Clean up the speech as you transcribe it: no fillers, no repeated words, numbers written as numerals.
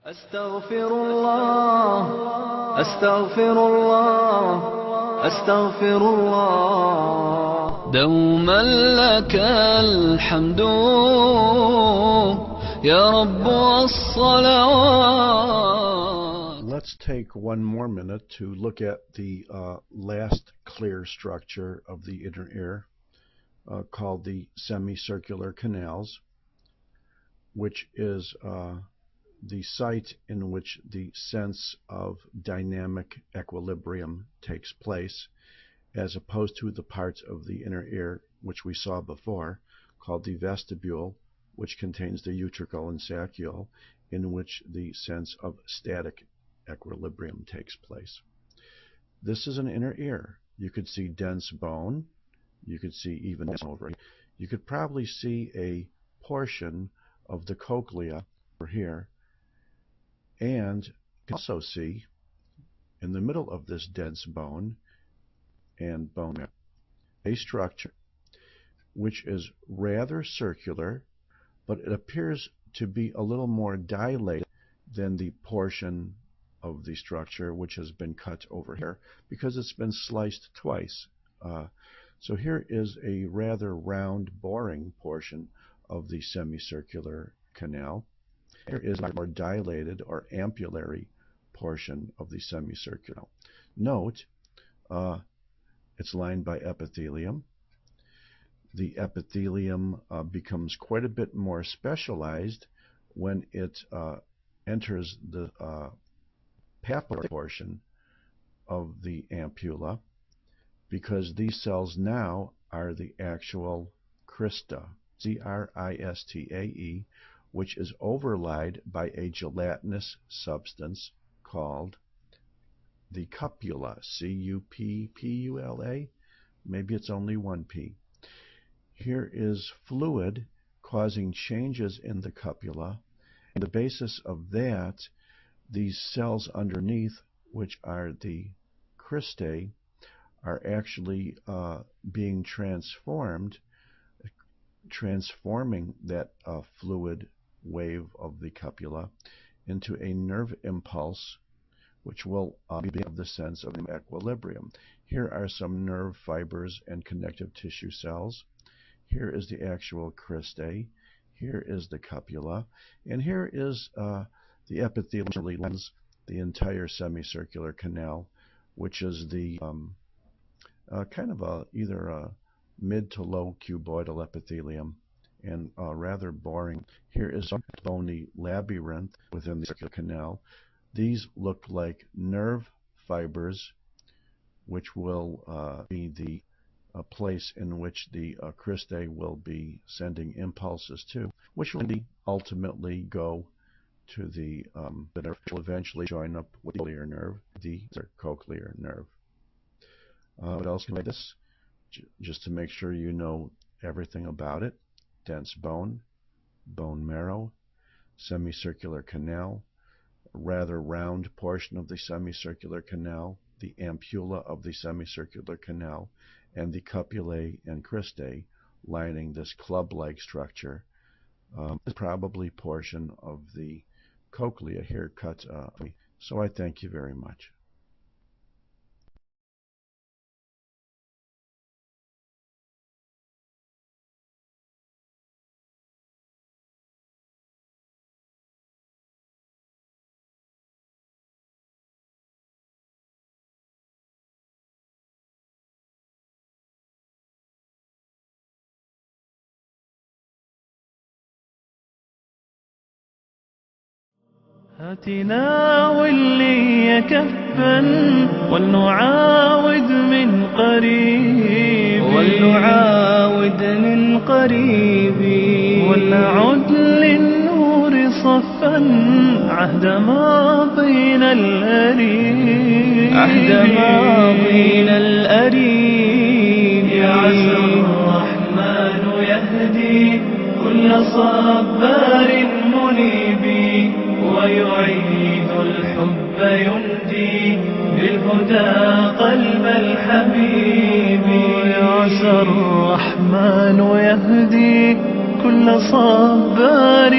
أستغفر الله أستغفر الله أستغفر الله دوما لك الحمد يا رب والصلوات. Let's take one more minute to look at the last clear structure of the inner ear called the semicircular canals, which is the site in which the sense of dynamic equilibrium takes place, as opposed to the parts of the inner ear which we saw before, called the vestibule, which contains the utricle and saccule, in which the sense of static equilibrium takes place. This is an inner ear. You could see dense bone. You could see even over here. You could probably see a portion of the cochlea over here. And you can also see in the middle of this dense bone and bone marrow a structure which is rather circular, but it appears to be a little more dilated than the portion of the structure which has been cut over here, because it's been sliced twice. So here is a rather round, boring portion of the semicircular canal. Here is a more dilated or ampullary portion of the semicircular. Note, it's lined by epithelium. The epithelium becomes quite a bit more specialized when it enters the papillary portion of the ampulla, because these cells now are the actual crista, C-R-I-S-T-A-E, which is overlaid by a gelatinous substance called the cupula, C-U-P-P-U-L-A. Maybe it's only one P. Here is fluid causing changes in the cupula. On the basis of that, these cells underneath, which are the cristae, are actually being transformed, transforming that fluid wave of the cupula into a nerve impulse, which will be of the sense of equilibrium. Here are some nerve fibers and connective tissue cells. Here is the actual cristae. Here is the cupula. And here is the epithelial lens, the entire semicircular canal, which is the kind of either a mid to low cuboidal epithelium, and rather boring. Here is a bony labyrinth within the circular canal. These look like nerve fibers, which will be the place in which the cristae will be sending impulses to, which will ultimately go to the nerve, which will eventually join up with the cochlear nerve, the cochlear nerve. What else can I do this? Just to make sure you know everything about it: dense bone, bone marrow, semicircular canal, rather round portion of the semicircular canal, the ampulla of the semicircular canal, and the cupulae and cristae lining this club-like structure. Is probably portion of the cochlea here cut. So I thank you very much. هاتنا واللي كفا ولنعاود من قريب ولنعد للنور صفا عهد ماضينا الأريب يا عسى الرحمن يهدي كل صبار منيب ويعيد الحب يندي بالهدى قلب الحبيب. يا عسى الرحمن يهدي كل صبار